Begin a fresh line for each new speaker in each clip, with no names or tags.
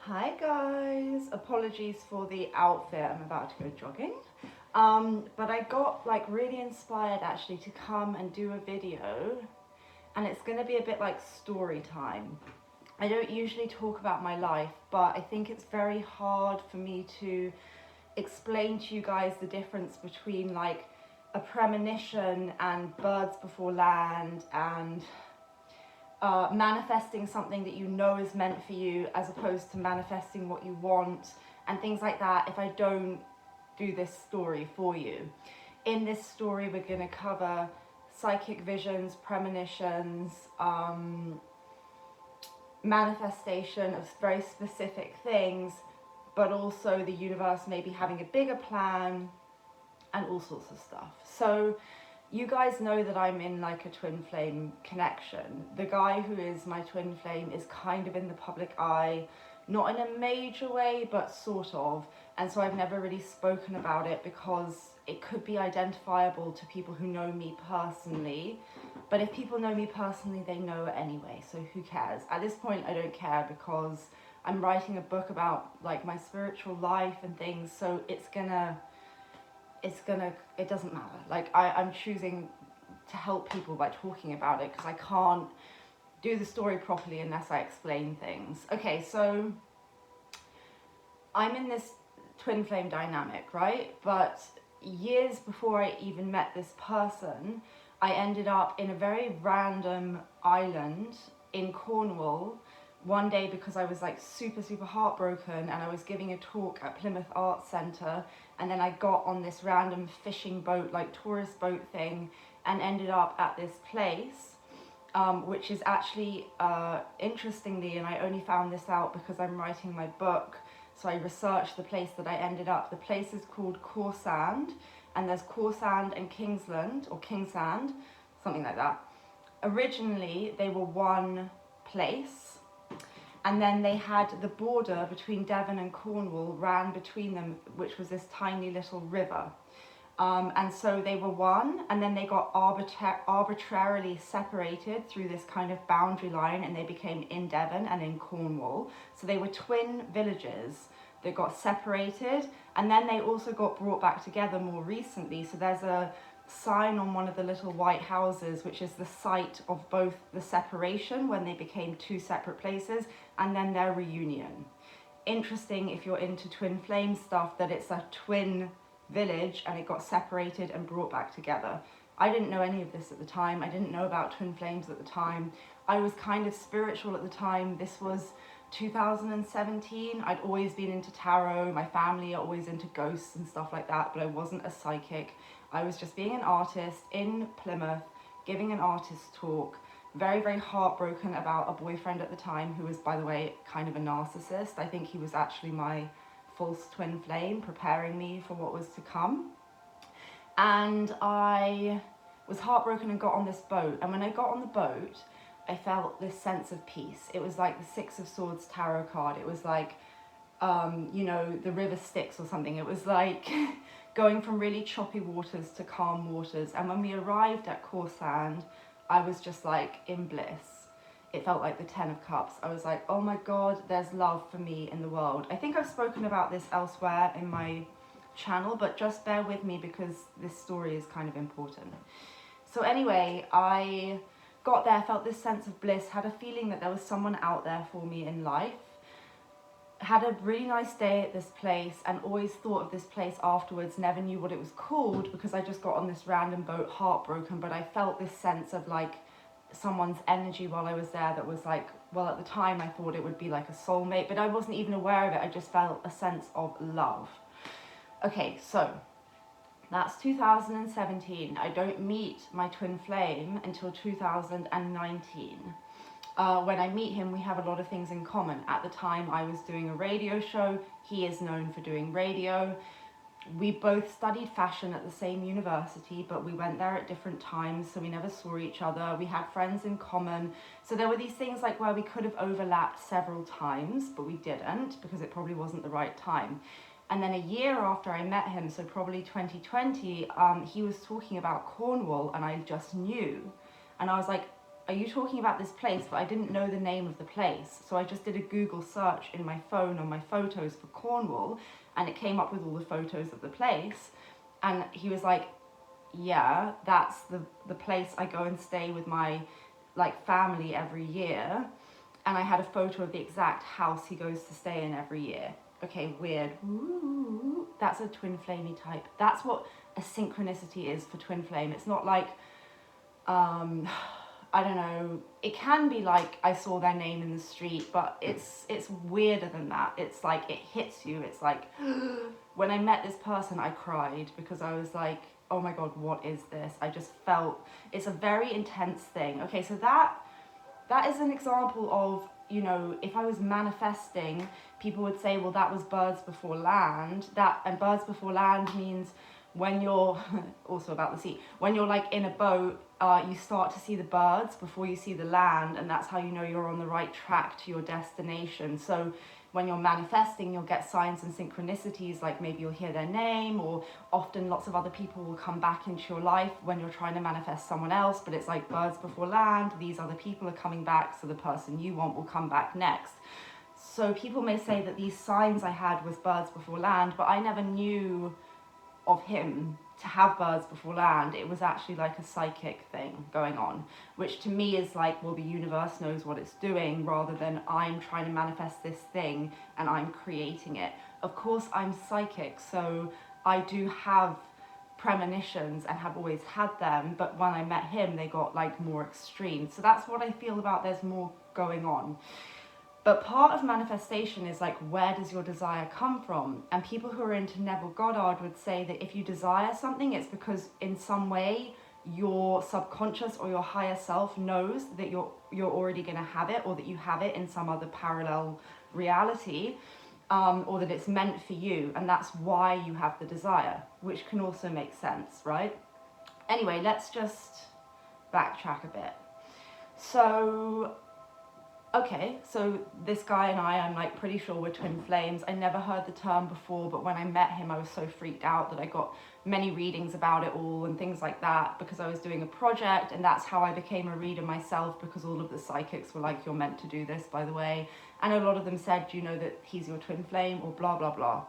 Hi guys, apologies for the outfit, I'm about to go jogging. But I got like really inspired actually to come and do a video, and it's gonna be a bit like story time. I don't usually talk about my life, but I think it's very hard for me to explain to you guys the difference between like a premonition and birds before land and manifesting something that you know is meant for you as opposed to manifesting what you want and things like that if I don't do this story for you. In this story, we're going to cover psychic visions, premonitions, manifestation of very specific things, but also the universe maybe having a bigger plan and all sorts of stuff. So you guys know that I'm in like a twin flame connection. The guy who is my twin flame is kind of in the public eye, not in a major way, but sort of. And so I've never really spoken about it because it could be identifiable to people who know me personally. But if people know me personally, they know it anyway, so who cares? At this point, I don't care because I'm writing a book about like my spiritual life and things, so it doesn't matter. Like I'm choosing to help people by talking about it because I can't do the story properly unless I explain things. Okay, so I'm in this twin flame dynamic, right? But years before I even met this person, I ended up in a very random island in Cornwall one day because I was like super heartbroken, and I was giving a talk at Plymouth Arts Centre, and then I got on this random fishing boat, like tourist boat thing, and ended up at this place, which is actually, interestingly, and I only found this out because I'm writing my book, so I researched the place that I ended up. The place is called Corsand, and there's Corsand and Kingsland, or Kingsand, something like that. Originally, they were one place, and then they had the border between Devon and Cornwall ran between them, which was this tiny little river. And so they were one, and then they got arbitrarily separated through this kind of boundary line, and they became in Devon and in Cornwall. So they were twin villages that got separated, and then they also got brought back together more recently. So there's a sign on one of the little white houses, which is the site of both the separation when they became two separate places and then their reunion. Interesting if you're into twin flame stuff that it's a twin village and it got separated and brought back together. I didn't know any of this at the time. I didn't know about twin flames at the time. I was kind of spiritual at the time. This was 2017. I'd always been into tarot. My family are always into ghosts and stuff like that, but I wasn't a psychic. I was just being an artist in Plymouth, giving an artist talk, very heartbroken about a boyfriend at the time who was, by the way, kind of a narcissist. I think he was actually my false twin flame, preparing me for what was to come. And I was heartbroken and got on this boat. And when I got on the boat, I felt this sense of peace. It was like the Six of Swords tarot card. It was like, the river Styx or something. It was like going from really choppy waters to calm waters. And when we arrived at Corsand, I was just like in bliss. It felt like the 10 of Cups. I was like, oh my God, there's love for me in the world. I think I've spoken about this elsewhere in my channel, but just bear with me because this story is kind of important. So anyway, I got there, felt this sense of bliss, had a feeling that there was someone out there for me in life, had a really nice day at this place, and always thought of this place afterwards. Never knew what it was called because I just got on this random boat heartbroken, but I felt this sense of like someone's energy while I was there that was like, well, at the time I thought it would be like a soulmate, but I wasn't even aware of it. I just felt a sense of love. Okay, so that's 2017. I don't meet my twin flame until 2019. When I meet him, we have a lot of things in common. At the time, I was doing a radio show. He is known for doing radio. We both studied fashion at the same university, but we went there at different times, so we never saw each other. We had friends in common. So there were these things like where we could have overlapped several times, but we didn't because it probably wasn't the right time. And then a year after I met him, so probably 2020, he was talking about Cornwall, and I just knew. And I was like, are you talking about this place? But I didn't know the name of the place. So I just did a Google search in my phone on my photos for Cornwall, and it came up with all the photos of the place. And he was like, yeah, that's the place I go and stay with my like family every year. And I had a photo of the exact house he goes to stay in every year. Okay, weird. Ooh, that's a twin flamey type. That's what a synchronicity is for twin flame. It's not like, I don't know, it can be like I saw their name in the street, but it's weirder than that. It's like it hits you. It's like when I met this person, I cried because I was like, oh my God, what is this? I just felt, it's a very intense thing. Okay, so that is an example of, you know, if I was manifesting, people would say, well, that was birds before land. And birds before land means when you're, also about the sea, when you're like in a boat, you start to see the birds before you see the land, and that's how you know you're on the right track to your destination. So when you're manifesting, you'll get signs and synchronicities, like maybe you'll hear their name, or often lots of other people will come back into your life when you're trying to manifest someone else, but it's like birds before land, these other people are coming back, so the person you want will come back next. So people may say that these signs I had was birds before land, but I never knew of him to have birds before land. It was actually like a psychic thing going on, which to me is like, well, the universe knows what it's doing, rather than I'm trying to manifest this thing and I'm creating it. Of course, I'm psychic, so I do have premonitions and have always had them, but when I met him, they got like more extreme. So that's what I feel about there's more going on. But part of manifestation is like, where does your desire come from? And people who are into Neville Goddard would say that if you desire something, it's because in some way your subconscious or your higher self knows that you're already going to have it, or that you have it in some other parallel reality, or that it's meant for you, and that's why you have the desire, which can also make sense, right? Anyway, let's just backtrack a bit. So okay, so this guy and I'm like pretty sure we're twin flames. I never heard the term before, but when I met him, I was so freaked out that I got many readings about it all and things like that, because I was doing a project, and that's how I became a reader myself, because all of the psychics were like, you're meant to do this, by the way. And a lot of them said, do you know that he's your twin flame, or blah, blah, blah.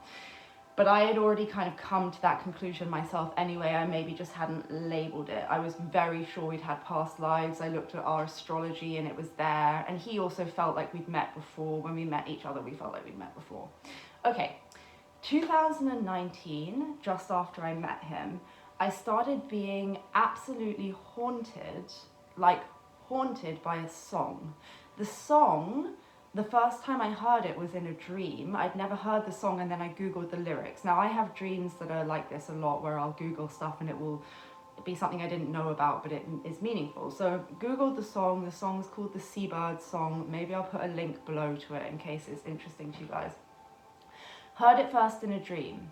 But I had already kind of come to that conclusion myself anyway. I maybe just hadn't labeled it. I was very sure we'd had past lives. I looked at our astrology and it was there. And he also felt like we'd met before. When we met each other, we felt like we'd met before. Okay, 2019, just after I met him, I started being absolutely haunted, like haunted by a song. The song, the first time I heard it was in a dream. I'd never heard the song, and then I Googled the lyrics. Now, I have dreams that are like this a lot, where I'll Google stuff and it will be something I didn't know about, but it is meaningful. So Googled the song. The song's called the Seabird Song. Maybe I'll put a link below to it in case it's interesting to you guys. Heard it first in a dream.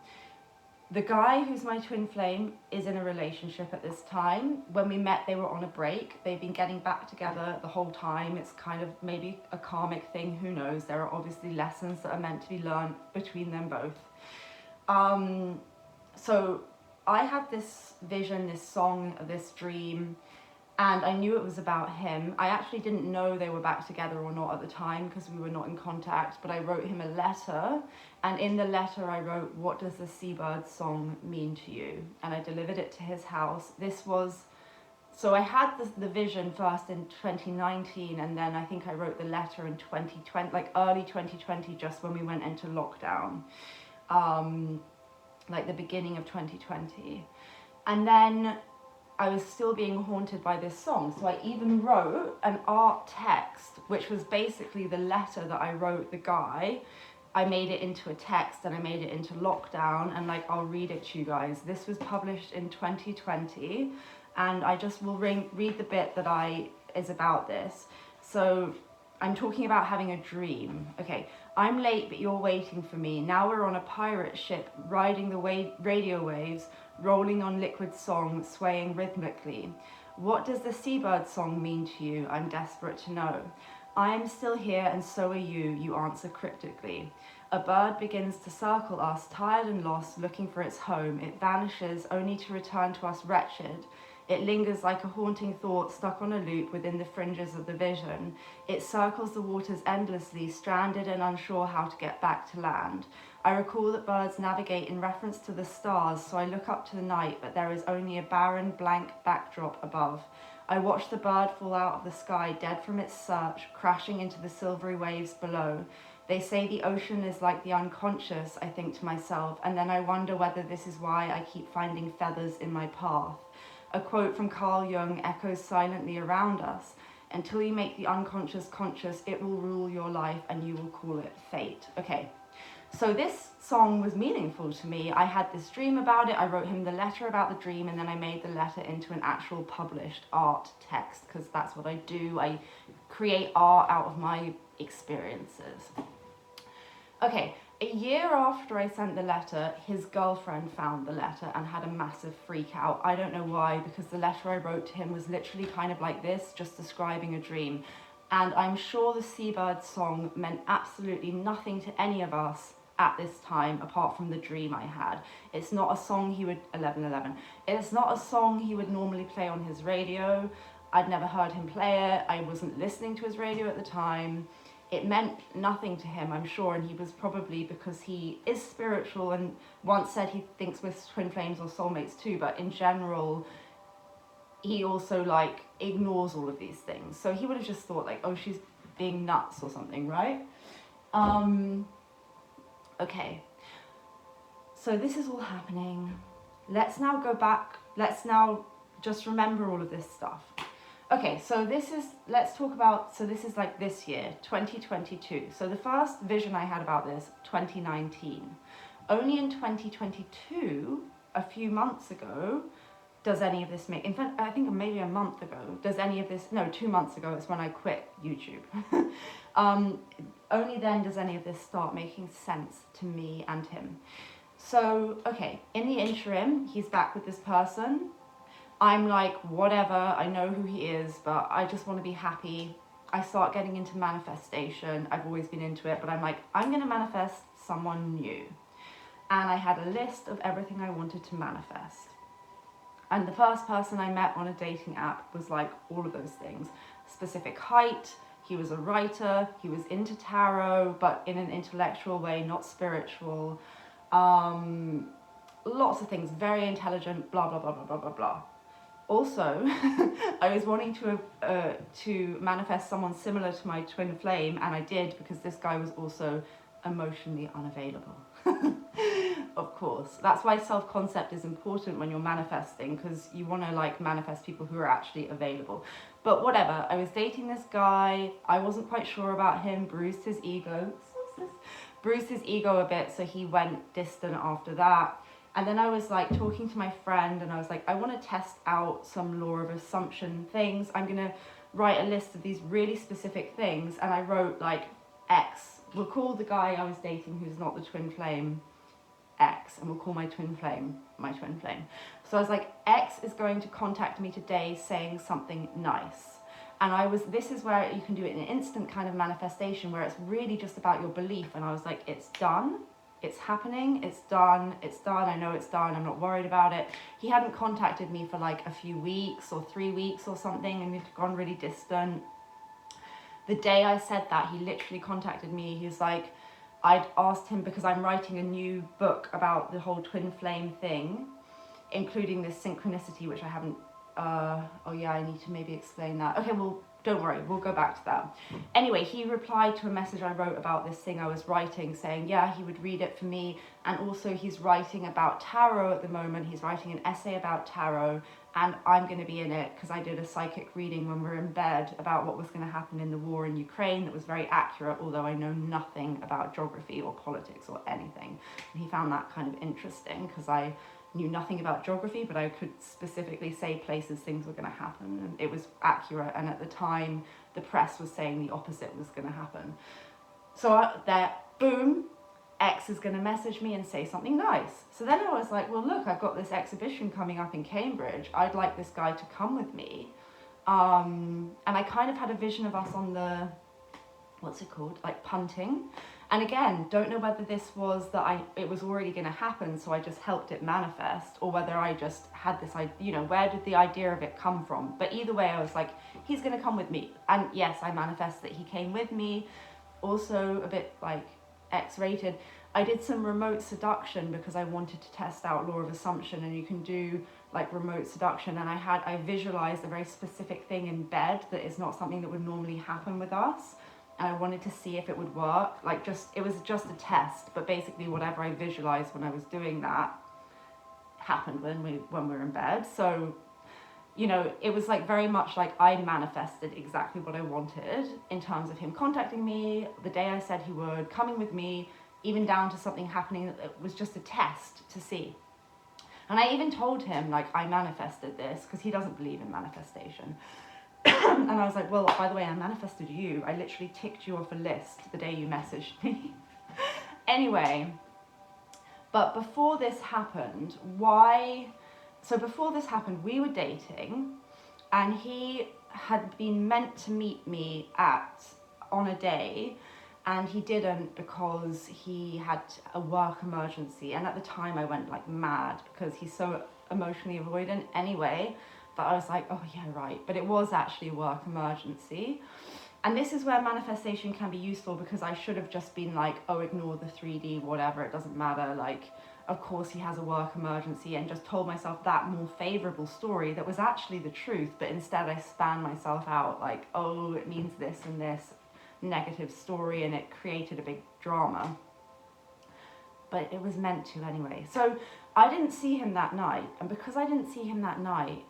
The guy who's my twin flame is in a relationship at this time. When we met, they were on a break. They've been getting back together the whole time. It's kind of maybe a karmic thing, who knows? There are obviously lessons that are meant to be learned between them both. So I had this vision, this song, this dream, and I knew it was about him. I actually didn't know they were back together or not at the time, because we were not in contact, but I wrote him a letter, and in the letter I wrote, what does the Seabird Song mean to you? And I delivered it to his house. So I had the vision first in 2019, and then I think I wrote the letter in 2020, like early 2020, just when we went into lockdown, like the beginning of 2020. And then I was still being haunted by this song. So I even wrote an art text, which was basically the letter that I wrote the guy. I made it into a text and I made it into lockdown, and like, I'll read it to you guys. This was published in 2020, and I just will read the bit that is about this. So I'm talking about having a dream. Okay, I'm late, but you're waiting for me. Now we're on a pirate ship, riding the radio waves, rolling on liquid song, swaying rhythmically. What does the Seabird Song mean to you? I'm desperate to know. I am still here, and so are you, you answer cryptically. A bird begins to circle us, tired and lost, looking for its home. It vanishes, only to return to us wretched. It lingers like a haunting thought stuck on a loop within the fringes of the vision. It circles the waters endlessly, stranded and unsure how to get back to land. I recall that birds navigate in reference to the stars, so I look up to the night, but there is only a barren, blank backdrop above. I watch the bird fall out of the sky, dead from its search, crashing into the silvery waves below. They say the ocean is like the unconscious, I think to myself, and then I wonder whether this is why I keep finding feathers in my path. A quote from Carl Jung echoes silently around us. Until you make the unconscious conscious, it will rule your life and you will call it fate. Okay, so this song was meaningful to me. I had this dream about it. I wrote him the letter about the dream, and then I made the letter into an actual published art text, because that's what I do. I create art out of my experiences. Okay, a year after I sent the letter, his girlfriend found the letter and had a massive freak out. I don't know why, because the letter I wrote to him was literally kind of like this, just describing a dream. And I'm sure the Seabird Song meant absolutely nothing to any of us at this time, apart from the dream I had. It's not a song he would, 11:11. It's not a song he would normally play on his radio. I'd never heard him play it. I wasn't listening to his radio at the time. It meant nothing to him, I'm sure, and he was probably, because he is spiritual and once said he thinks we're twin flames or soulmates too, but in general, he also like ignores all of these things. So he would have just thought like, oh, she's being nuts or something, right? Okay, so this is all happening. Let's now go back. Let's now just remember all of this stuff. Okay, so let's talk about, so this is like this year, 2022. So the first vision I had about this, 2019. Only in 2022, a few months ago, does any of this make, in fact, I think maybe a month ago, does any of this, no, 2 months ago is when I quit YouTube. Only then does any of this start making sense to me and him. So, okay, in the interim, he's back with this person. I'm like, whatever, I know who he is, but I just want to be happy. I start getting into manifestation. I've always been into it, but I'm like, I'm going to manifest someone new. And I had a list of everything I wanted to manifest. And the first person I met on a dating app was like all of those things. Specific height, he was a writer, he was into tarot, but in an intellectual way, not spiritual. Lots of things, very intelligent, blah, blah, blah, blah, blah, blah, blah. Also, I was wanting to manifest someone similar to my twin flame, and I did, because this guy was also emotionally unavailable. Of course, that's why self-concept is important when you're manifesting, because you want to like manifest people who are actually available. But whatever, I was dating this guy, I wasn't quite sure about him, bruised his ego a bit, so he went distant after that. And then I was like talking to my friend, and I was like, I want to test out some law of assumption things. I'm going to write a list of these really specific things. And I wrote like X. We'll call the guy I was dating, who's not the twin flame, X. And we'll call my twin flame my twin flame. So I was like, X is going to contact me today saying something nice. And this is where you can do it in an instant kind of manifestation, where it's really just about your belief. And I was like, it's done. It's happening, it's done, I know it's done, I'm not worried about it. He hadn't contacted me for like a few weeks or 3 weeks or something, and we'd gone really distant. The day I said that, he literally contacted me. He was like, I'd asked him, because I'm writing a new book about the whole twin flame thing, including this synchronicity, which I haven't, oh yeah, I need to maybe explain that. Okay, well, don't worry, we'll go back to that. Anyway, he replied to a message I wrote about this thing I was writing, saying, yeah, he would read it for me. And also he's writing about tarot at the moment. He's writing an essay about tarot, and I'm going to be in it, because I did a psychic reading when we were in bed about what was going to happen in the war in Ukraine that was very accurate, although I know nothing about geography or politics or anything. And he found that kind of interesting, because I knew nothing about geography, but I could specifically say places things were going to happen, and it was accurate. And at the time, the press was saying the opposite was going to happen. So there, boom, X is going to message me and say something nice. So then I was like, well, look, I've got this exhibition coming up in Cambridge. I'd like this guy to come with me. And I kind of had a vision of us on the, what's it called, like punting. And again, don't know whether this was that it was already going to happen, so I just helped it manifest, or whether I just had this, where did the idea of it come from? But either way, I was like, he's going to come with me. And yes, I manifest that he came with me. Also a bit like X-rated. I did some remote seduction because I wanted to test out law of assumption, and you can do like remote seduction, and I visualized a very specific thing in bed that is not something that would normally happen with us. And I wanted to see if it would work. It was just a test, but basically whatever I visualized when I was doing that happened when we were in bed. So, it was like very much like I manifested exactly what I wanted in terms of him contacting me the day I said he would, coming with me, even down to something happening that was just a test to see. And I even told him, like, I manifested this, because he doesn't believe in manifestation. And I was like, well, by the way, I manifested you. I literally ticked you off a list the day you messaged me. Anyway, but before this happened, we were dating, and he had been meant to meet me on a day, and he didn't because he had a work emergency. And at the time I went like mad because he's so emotionally avoidant anyway, that I was like, oh yeah, right. But it was actually a work emergency. And this is where manifestation can be useful, because I should have just been like, oh, ignore the 3D, whatever, it doesn't matter. Like, of course he has a work emergency, and just told myself that more favorable story that was actually the truth. But instead I span myself out like, oh, it means this and this negative story, and it created a big drama. But it was meant to anyway. So I didn't see him that night. And because I didn't see him that night,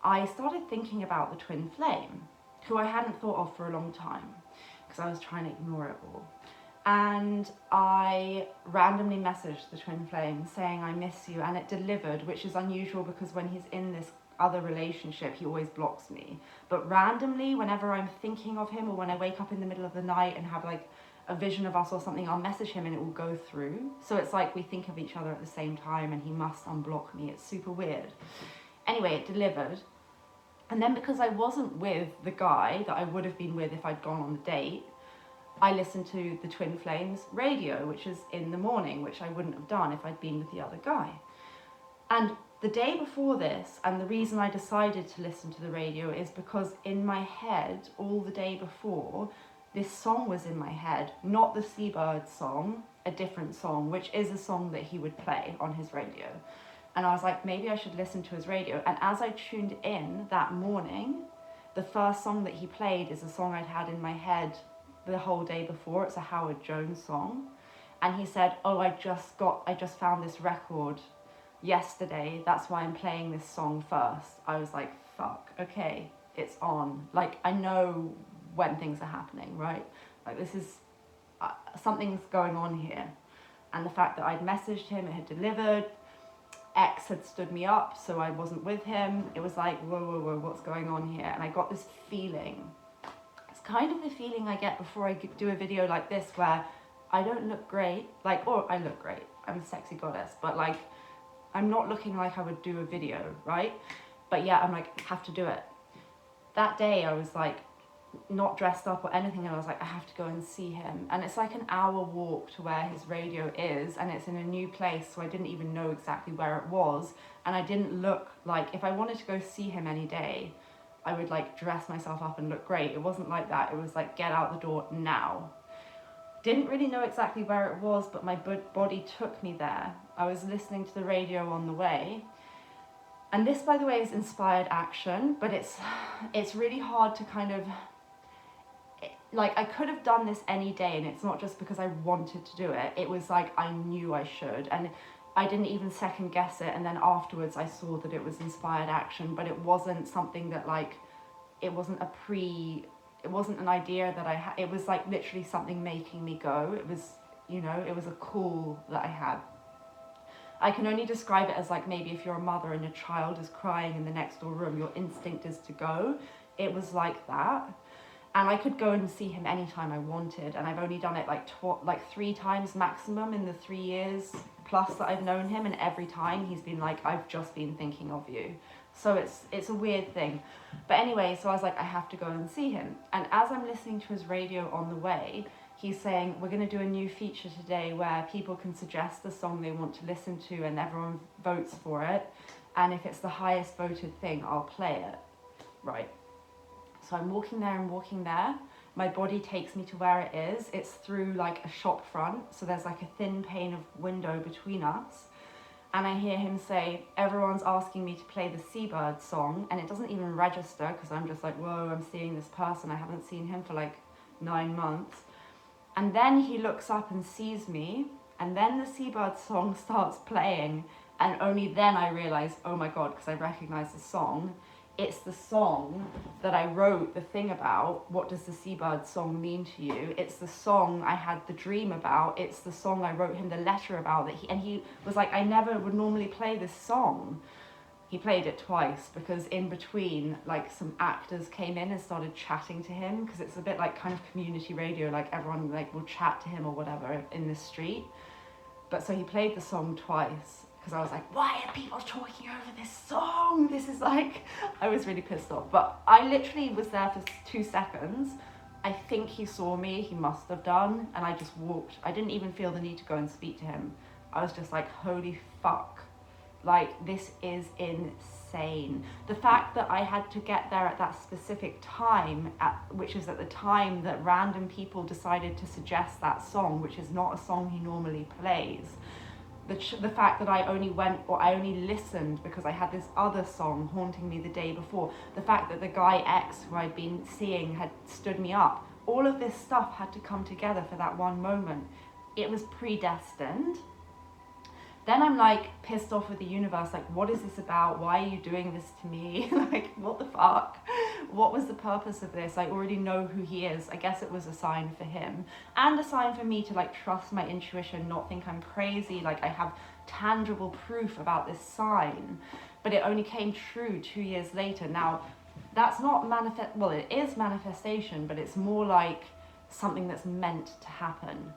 I started thinking about the twin flame, who I hadn't thought of for a long time, because I was trying to ignore it all. And I randomly messaged the twin flame saying, I miss you, and it delivered, which is unusual because when he's in this other relationship, he always blocks me. But randomly, whenever I'm thinking of him, or when I wake up in the middle of the night and have like a vision of us or something, I'll message him and it will go through. So it's like we think of each other at the same time, and he must unblock me. It's super weird. Anyway, it delivered. And then because I wasn't with the guy that I would have been with if I'd gone on the date, I listened to the Twin Flames radio, which is in the morning, which I wouldn't have done if I'd been with the other guy. And the day before this, and the reason I decided to listen to the radio is because in my head, all the day before, this song was in my head, not the Seabird Song, a different song, which is a song that he would play on his radio. And I was like, maybe I should listen to his radio. And as I tuned in that morning, the first song that he played is a song I'd had in my head the whole day before. It's a Howard Jones song. And he said, oh, I just found this record yesterday. That's why I'm playing this song first. I was like, fuck, okay, it's on. Like, I know when things are happening, right? Like, this is, something's going on here. And the fact that I'd messaged him, it had delivered, X had stood me up, so I wasn't with him. It was like, whoa, what's going on here? And I got this feeling. It's kind of the feeling I get before I do a video like this, where I don't look great, or I look great, I'm a sexy goddess, but like, I'm not looking like I would do a video, right? But yeah, I'm like, I have to do it. That day I was like, not dressed up or anything, and I was like, I have to go and see him. And it's like an hour walk to where his radio is, and it's in a new place, so I didn't even know exactly where it was. And I didn't look like, if I wanted to go see him any day, I would like dress myself up and look great. It wasn't like that. It was like, get out the door now. Didn't really know exactly where it was, but my body took me there. I was listening to the radio on the way. And this, by the way, is inspired action, but it's really hard to kind of, like, I could have done this any day, and it's not just because I wanted to do it. It was like I knew I should, and I didn't even second guess it. And then afterwards I saw that it was inspired action, but it wasn't something that like, it wasn't an idea that I had. It was like literally something making me go. It was, it was a call that I had. I can only describe it as like, maybe if you're a mother and your child is crying in the next door room, your instinct is to go. It was like that. And I could go and see him anytime I wanted. And I've only done it like 3 times maximum in the 3 years plus that I've known him. And every time he's been like, I've just been thinking of you. So it's a weird thing. But anyway, so I was like, I have to go and see him. And as I'm listening to his radio on the way, he's saying, we're going to do a new feature today where people can suggest the song they want to listen to and everyone votes for it. And if it's the highest voted thing, I'll play it. Right. So I'm walking there. My body takes me to where it is. It's through like a shop front. So there's like a thin pane of window between us. And I hear him say, everyone's asking me to play the Seabird Song. And it doesn't even register because I'm just like, whoa, I'm seeing this person. I haven't seen him for like 9 months. And then he looks up and sees me. And then the Seabird Song starts playing. And only then I realize, oh my God, because I recognize the song. It's the song that I wrote the thing about. What does the Seabird Song mean to you? It's the song I had the dream about. It's the song I wrote him the letter about. He was like, I never would normally play this song. He played it twice because in between, like some actors came in and started chatting to him because it's a bit like kind of community radio, like everyone like will chat to him or whatever in the street. But so he played the song twice. Because I was like, why are people talking over this song? This is like, I was really pissed off. But I literally was there for 2 seconds. I think he saw me, he must have done. And I just walked. I didn't even feel the need to go and speak to him. I was just like, holy fuck. Like, this is insane. The fact that I had to get there at that specific time, which is at the time that random people decided to suggest that song, which is not a song he normally plays. The fact that I only went, or I only listened because I had this other song haunting me the day before. The fact that the guy X who I'd been seeing had stood me up. All of this stuff had to come together for that one moment. It was predestined. Then I'm like pissed off with the universe, like, what is this about? Why are you doing this to me? Like, what the fuck? What was the purpose of this? I already know who he is. I guess it was a sign for him and a sign for me to like trust my intuition, not think I'm crazy. Like I have tangible proof about this sign, but it only came true 2 years later. Now that's not well, it is manifestation, but it's more like something that's meant to happen.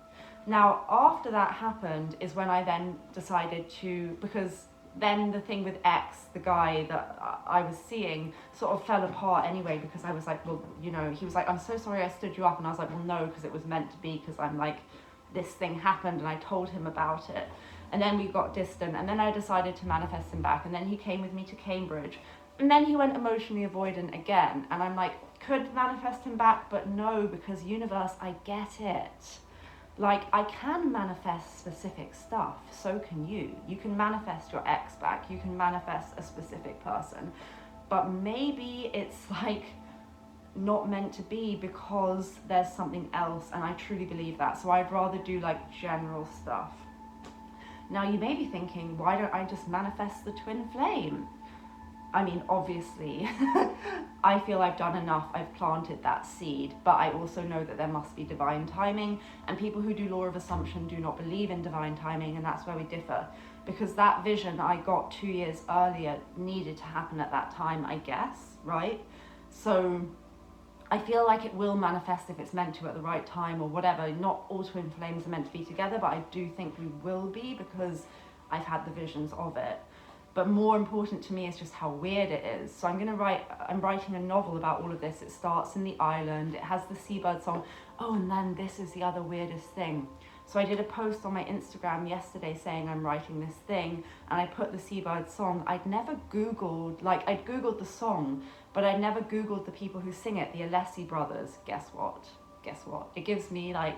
Now, after that happened is when I then decided to, because then the thing with X, the guy that I was seeing, sort of fell apart anyway, because I was like, well, you know, he was like, I'm so sorry I stood you up. And I was like, well, no, because it was meant to be, because I'm like, this thing happened and I told him about it. And then we got distant, and then I decided to manifest him back. And then he came with me to Cambridge. And then he went emotionally avoidant again. And I'm like, could manifest him back, but no, because universe, I get it. Like, I can manifest specific stuff, so can you. You can manifest your ex back, you can manifest a specific person, but maybe it's like not meant to be because there's something else, and I truly believe that. So I'd rather do like general stuff. Now you may be thinking, why don't I just manifest the twin flame? I mean, obviously, I feel I've done enough, I've planted that seed, but I also know that there must be divine timing, and people who do law of assumption do not believe in divine timing, and that's where we differ, because that vision I got 2 years earlier needed to happen at that time, I guess, right? So I feel like it will manifest if it's meant to at the right time or whatever. Not all twin flames are meant to be together, but I do think we will be because I've had the visions of it. But more important to me is just how weird it is. So I'm writing a novel about all of this. It starts in the island. It has the Seabird Song. Oh, and then this is the other weirdest thing. So I did a post on my Instagram yesterday saying I'm writing this thing, and I put the Seabird Song. I'd never Googled, like I'd Googled the song, but I'd never Googled the people who sing it, the Alessi brothers. Guess what? Guess what? It gives me like,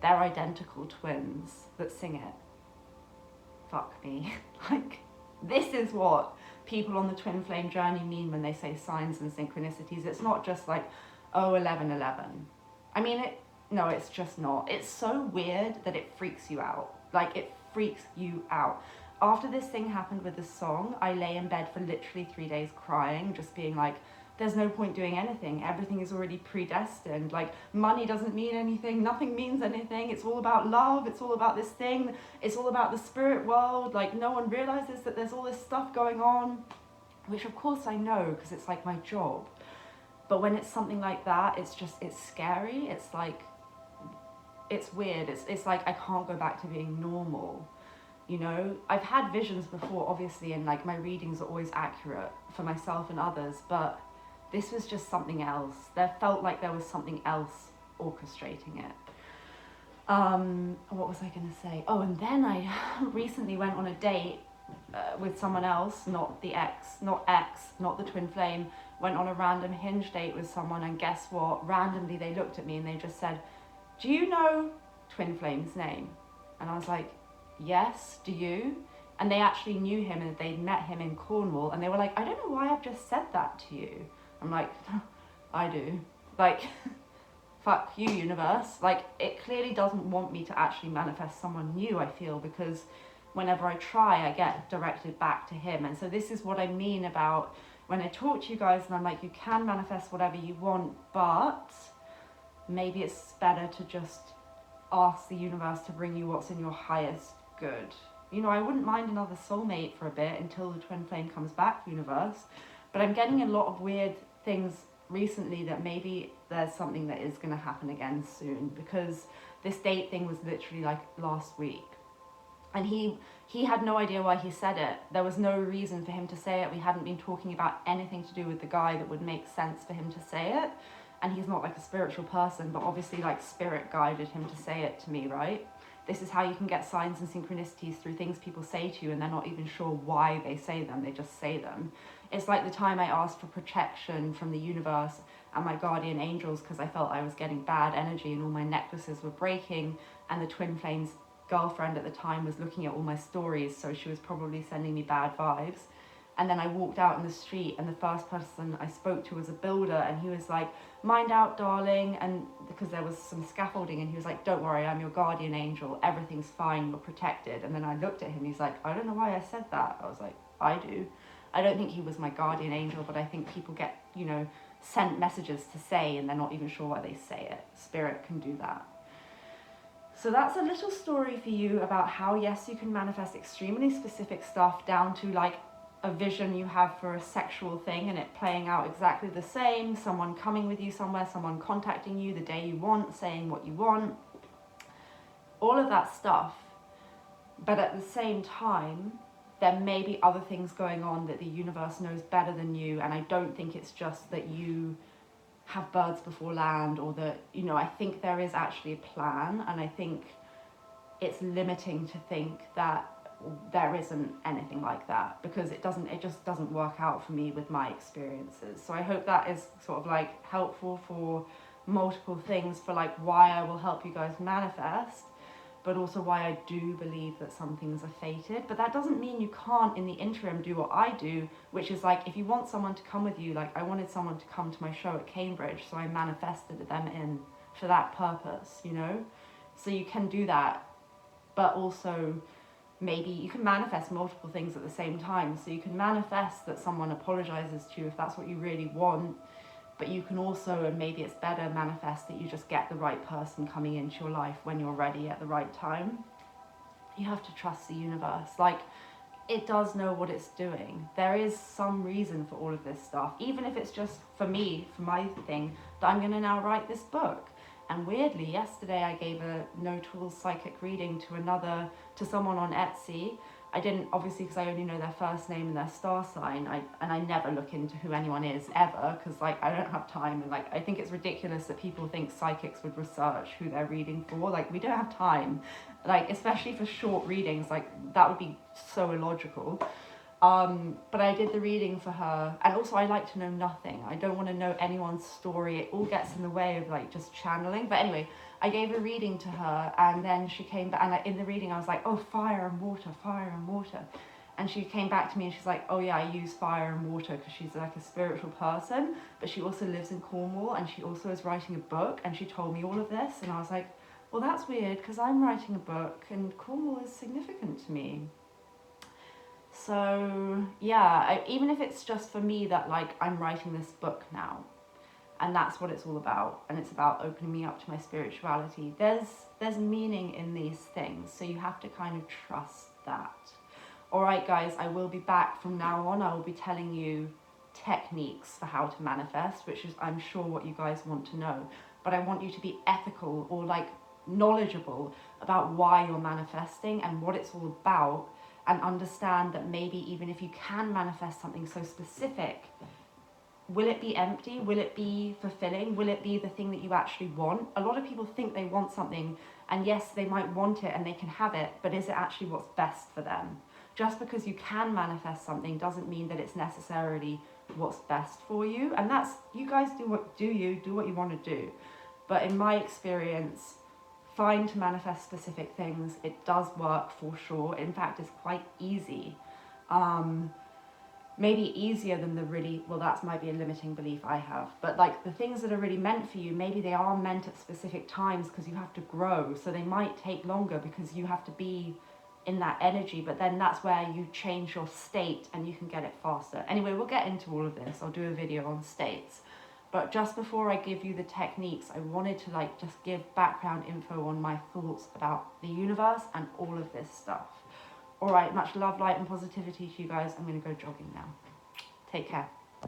they're identical twins that sing it. Fuck me. Like, this is what people on the twin flame journey mean when they say signs and synchronicities. It's not just like, oh, 11:11. I mean, no, it's just not. It's so weird that it freaks you out. Like, it freaks you out. After this thing happened with the song, I lay in bed for literally 3 days crying, just being like, there's no point doing anything. Everything is already predestined. Like, money doesn't mean anything. Nothing means anything. It's all about love. It's all about this thing. It's all about the spirit world. Like, no one realizes that there's all this stuff going on, which of course I know because it's like my job. But when it's something like that, it's scary. It's like, it's weird. It's like I can't go back to being normal. You know, I've had visions before, obviously, and like my readings are always accurate for myself and others, but this was just something else. There felt like there was something else orchestrating it. What was I going to say? Oh, and then I recently went on a date with someone else, not the not the twin flame. Went on a random Hinge date with someone, and guess what? Randomly, they looked at me and they just said, "Do you know twin flame's name?" And I was like, "Yes, do you?" And they actually knew him and they'd met him in Cornwall, and they were like, "I don't know why I've just said that to you." I'm like, "I do." Like, fuck you, universe. Like, it clearly doesn't want me to actually manifest someone new, I feel, because whenever I try, I get directed back to him. And so this is what I mean about when I talk to you guys and I'm like, you can manifest whatever you want, but maybe it's better to just ask the universe to bring you what's in your highest good. You know, I wouldn't mind another soulmate for a bit until the twin flame comes back, universe. But I'm getting a lot of weird things recently that maybe there's something that is going to happen again soon, because this date thing was literally like last week. And he had no idea why he said it. There was no reason for him to say it. We hadn't been talking about anything to do with the guy that would make sense for him to say it. And he's not like a spiritual person, but obviously like spirit guided him to say it to me, right? This is how you can get signs and synchronicities through things people say to you and they're not even sure why they say them, they just say them. It's like the time I asked for protection from the universe and my guardian angels because I felt I was getting bad energy and all my necklaces were breaking, and the twin flames girlfriend at the time was looking at all my stories, so she was probably sending me bad vibes. And then I walked out in the street and the first person I spoke to was a builder, and he was like, "Mind out, darling," and because there was some scaffolding, and he was like, "Don't worry, I'm your guardian angel, everything's fine, you're protected." And then I looked at him, he's like, "I don't know why I said that." I was like, "I do." I don't think he was my guardian angel, but I think people get, you know, sent messages to say and they're not even sure why they say it. Spirit can do that. So that's a little story for you about how, yes, you can manifest extremely specific stuff down to like a vision you have for a sexual thing and it playing out exactly the same, someone coming with you somewhere, someone contacting you the day you want, saying what you want, all of that stuff. But at the same time, there may be other things going on that the universe knows better than you, and I don't think it's just that you have birds before land, or that, you know, I think there is actually a plan, and I think it's limiting to think that there isn't anything like that, because it just doesn't work out for me with my experiences. So I hope that is sort of like helpful for multiple things, for like why I will help you guys manifest, but also why I do believe that some things are fated. But that doesn't mean you can't in the interim do what I do, which is like, if you want someone to come with you, like I wanted someone to come to my show at Cambridge, so I manifested them in for that purpose, you know? So you can do that, but also maybe you can manifest multiple things at the same time. So you can manifest that someone apologizes to you if that's what you really want, but you can also, and maybe it's better, manifest that you just get the right person coming into your life when you're ready at the right time. You have to trust the universe. Like, it does know what it's doing. There is some reason for all of this stuff, even if it's just for me, for my thing, that I'm going to now write this book. And weirdly, yesterday I gave a no tools psychic reading to someone on Etsy. I didn't, obviously, because I only know their first name and their star sign. I never look into who anyone is ever, because like I don't have time, and like I think it's ridiculous that people think psychics would research who they're reading for. Like, we don't have time, like especially for short readings. Like, that would be so illogical. But I did the reading for her, and also I like to know nothing. I don't want to know anyone's story. It all gets in the way of like just channeling. But anyway, I gave a reading to her, and then she came back, and in the reading I was like, "Oh, fire and water, fire and water." And she came back to me and she's like, "Oh yeah, I use fire and water because she's like a spiritual person, but she also lives in Cornwall and she also is writing a book, and she told me all of this." And I was like, "Well, that's weird because I'm writing a book and Cornwall is significant to me." So yeah, even if it's just for me that like I'm writing this book now, and that's what it's all about, and it's about opening me up to my spirituality, there's meaning in these things, so you have to kind of trust that. All right, guys, I will be back from now on. I will be telling you techniques for how to manifest, which is, I'm sure, what you guys want to know, but I want you to be ethical, or like knowledgeable about why you're manifesting and what it's all about, and understand that maybe even if you can manifest something so specific, will it be empty? Will it be fulfilling? Will it be the thing that you actually want? A lot of people think they want something, and yes, they might want it and they can have it, but is it actually what's best for them? Just because you can manifest something doesn't mean that it's necessarily what's best for you. And that's, you guys do what you want to do. But in my experience, fine to manifest specific things. It does work for sure. In fact, it's quite easy. Maybe easier than the really, well, that might be a limiting belief I have, but like the things that are really meant for you, maybe they are meant at specific times because you have to grow, so they might take longer because you have to be in that energy, but then that's where you change your state and you can get it faster. Anyway, we'll get into all of this. I'll do a video on states. But just before I give you the techniques, I wanted to like just give background info on my thoughts about the universe and all of this stuff. All right, much love, light, and positivity to you guys. I'm going to go jogging now. Take care.